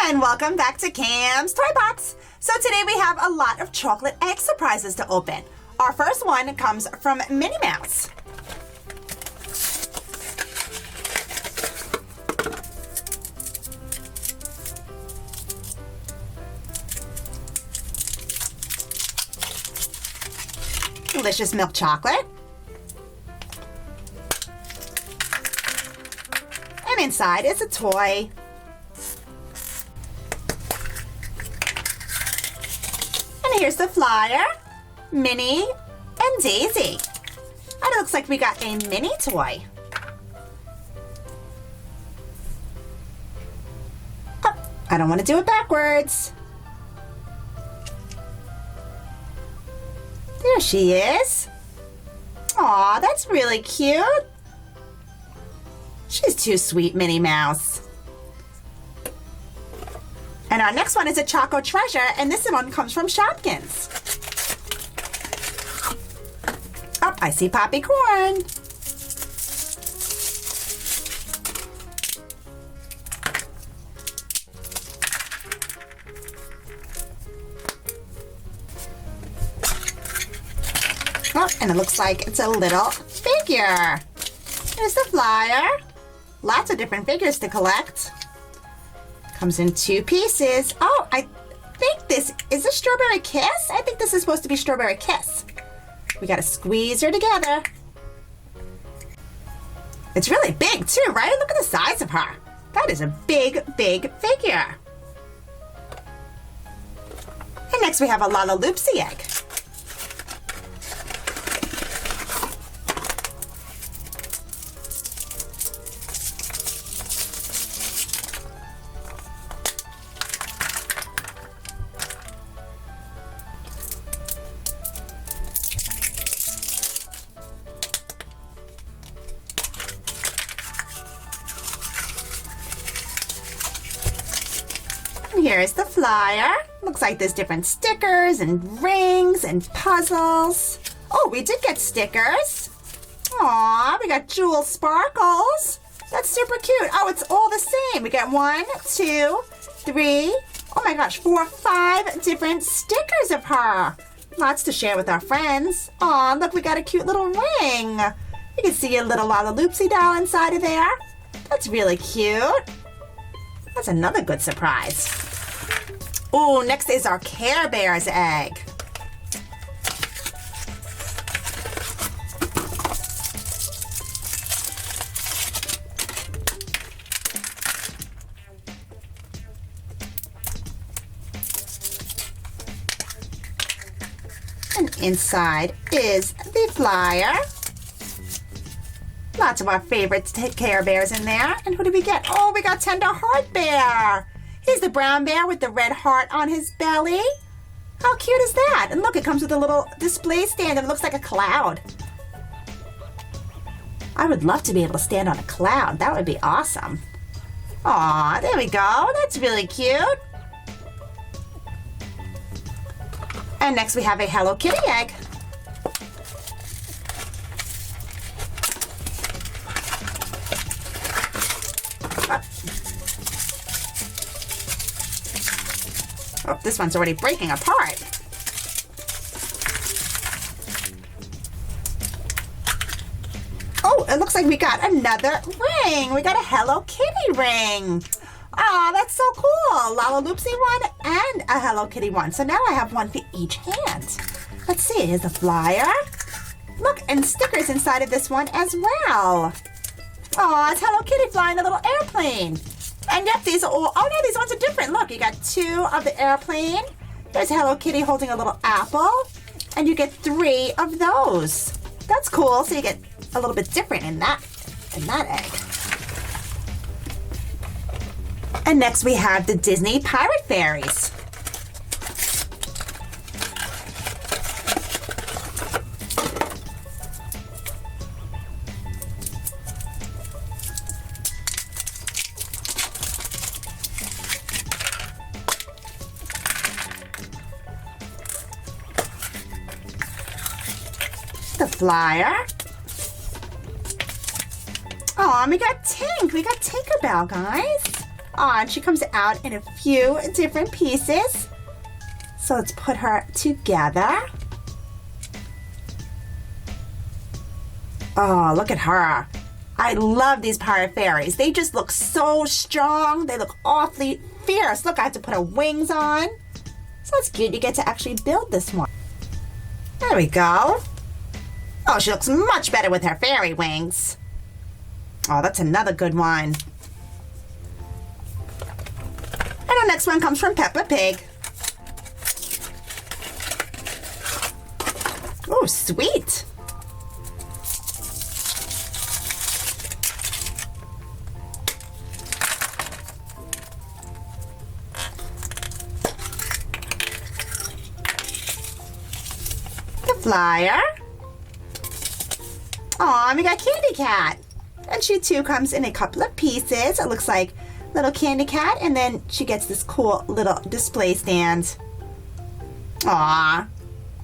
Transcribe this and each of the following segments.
And welcome back to Cam's Toy Box. So today we have a lot of chocolate egg surprises to open. Our first one comes from Minnie Mouse. Delicious milk chocolate. And inside is a toy. And here's the flyer, Minnie and Daisy. And it looks like we got a Minnie toy. Oh, I don't want to do it backwards. There she is. Aw, that's really cute. She's too sweet, Minnie Mouse. And our next one is a Choco Treasure, and this one comes from Shopkins. Oh, I see Poppy Corn. Oh, and it looks like it's a little figure. Here's the flyer. Lots of different figures to collect. Comes in 2 pieces. Oh, I think this is a Strawberry Kiss. I think this is supposed to be Strawberry Kiss. We gotta squeeze her together. It's really big too, right? Look at the size of her. That is a big, big figure. And next we have a Lalaloopsy egg. Here's the flyer. Looks like there's different stickers and rings and puzzles. Oh, we did get stickers. Aw, we got jewel sparkles. That's super cute. Oh, it's all the same. We got 1, 2, 3, oh my gosh, 4, 5 different stickers of her. Lots to share with our friends. Aw, look, we got a cute little ring. You can see a little Lalaloopsy doll inside of there. That's really cute. That's another good surprise. Oh, next is our Care Bears egg. And inside is the flyer. Lots of our favorite Care Bears in there. And who did we get? Oh, we got Tender Heart Bear. He's the brown bear with the red heart on his belly. How cute is that? And look, it comes with a little display stand and it looks like a cloud. I would love to be able to stand on a cloud. That would be awesome. Aw, there we go. That's really cute. And next we have a Hello Kitty egg. Oh, this one's already breaking apart. Oh, it looks like we got another ring. We got a Hello Kitty ring. Aw, that's so cool. Lalaloopsy one and a Hello Kitty one. So now I have one for each hand. Let's see, here's the flyer. Look, and stickers inside of this one as well. Aw, it's Hello Kitty flying a little airplane. And yep, these are all, oh no, these ones are different. Look, you got 2 of the airplane. There's Hello Kitty holding a little apple. And you get 3 of those. That's cool, so you get a little bit different in that egg. And next we have the Disney Pirate Fairies. The flyer. Oh, and we got Tink. We got Tinkerbell, guys. Aw, and she comes out in a few different pieces. So let's put her together. Oh, look at her. I love these pirate fairies. They just look so strong. They look awfully fierce. Look, I have to put her wings on. So it's cute. You get to actually build this one. There we go. Oh, she looks much better with her fairy wings. Oh, that's another good one. And our next one comes from Peppa Pig. Oh, sweet. Flyer. Aw, and we got Candy Cat. And she too comes in a couple of pieces. It looks like little Candy Cat, and then she gets this cool little display stand. Aw,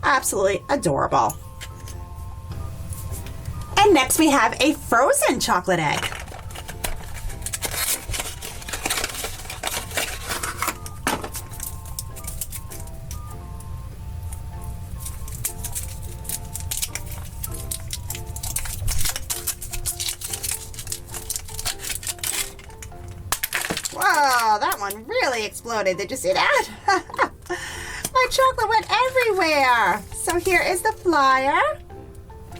absolutely adorable. And next we have a frozen chocolate egg. Whoa, that one really exploded. Did you see that? My chocolate went everywhere. So here is the flyer.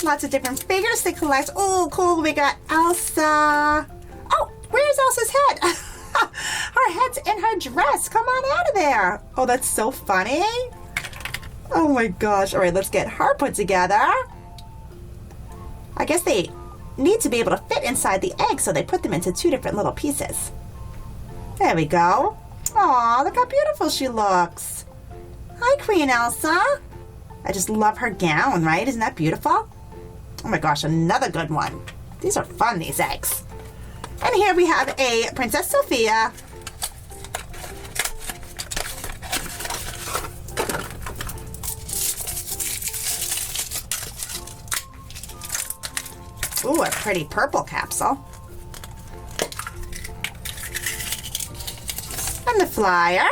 Lots of different figures to collect. Oh, cool. We got Elsa. Oh, where's Elsa's head? Her head's in her dress. Come on out of there. Oh, that's so funny. Oh my gosh. All right, let's get her put together. I guess they need to be able to fit inside the egg, so they put them into two different little pieces. There we go. Aw, look how beautiful she looks. Hi, Queen Elsa. I just love her gown, right? Isn't that beautiful? Oh my gosh, another good one. These are fun, these eggs. And here we have a Princess Sofia. Ooh, a pretty purple capsule. And the flyer.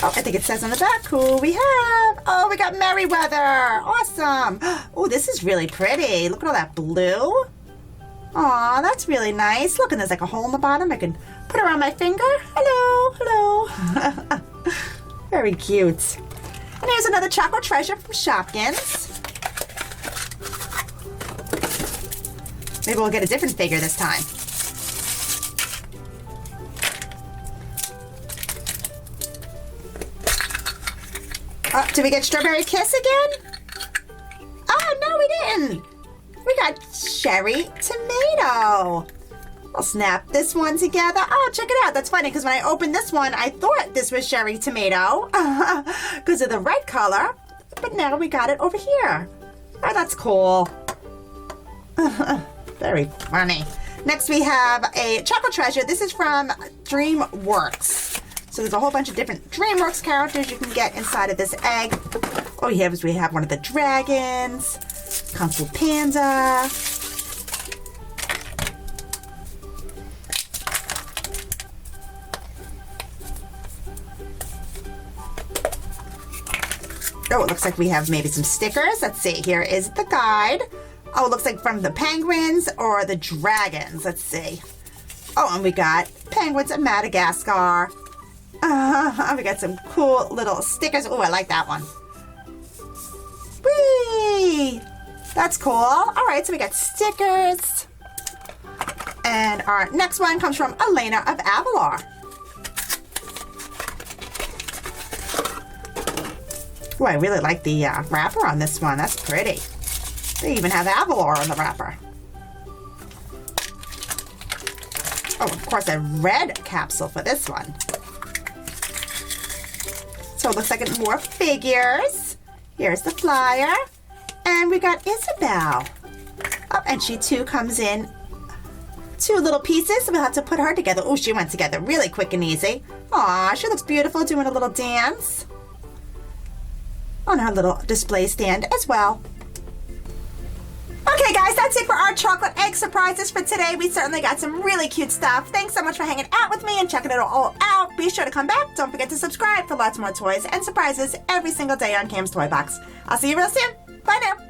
Oh, I think it says on the back who we have. Oh, we got Merryweather. Awesome. Oh, this is really pretty. Look at all that blue. Aw, that's really nice. Look, and there's like a hole in the bottom. I can put it around my finger. Hello, hello. Very cute. And here's another Choco Treasure from Shopkins. Maybe we'll get a different figure this time. Oh, did we get Strawberry Kiss again? Oh, no, we didn't. We got Cherry Tomato. I'll snap this one together. Oh, check it out. That's funny because when I opened this one, I thought this was Cherry Tomato because of the red color. But now we got it over here. Oh, that's cool. Very funny. Next, we have a Choco Treasure. This is from DreamWorks. So there's a whole bunch of different DreamWorks characters you can get inside of this egg. Oh, we have one of the dragons, Kung Fu Panda. Oh, it looks like we have maybe some stickers. Let's see. Here is the guide. Oh, it looks like from the penguins or the dragons. Let's see. Oh, and we got penguins of Madagascar. We got some cool little stickers. Oh, I like that one. Whee! That's cool. All right, so we got stickers. And our next one comes from Elena of Avalor. Oh, I really like the wrapper on this one. That's pretty. They even have Avalor on the wrapper. Oh, of course, a red capsule for this one. So it looks like it's more figures. Here's the flyer. And we got Isabel. Oh, and she too comes in two little pieces. So we'll have to put her together. Oh, she went together really quick and easy. Aw, she looks beautiful doing a little dance on her little display stand as well. Okay, guys, that's it for our chocolate egg surprises for today. We certainly got some really cute stuff. Thanks so much for hanging out with me and checking it all out. Be sure to come back. Don't forget to subscribe for lots more toys and surprises every single day on Cam's Toy Box. I'll see you real soon. Bye now.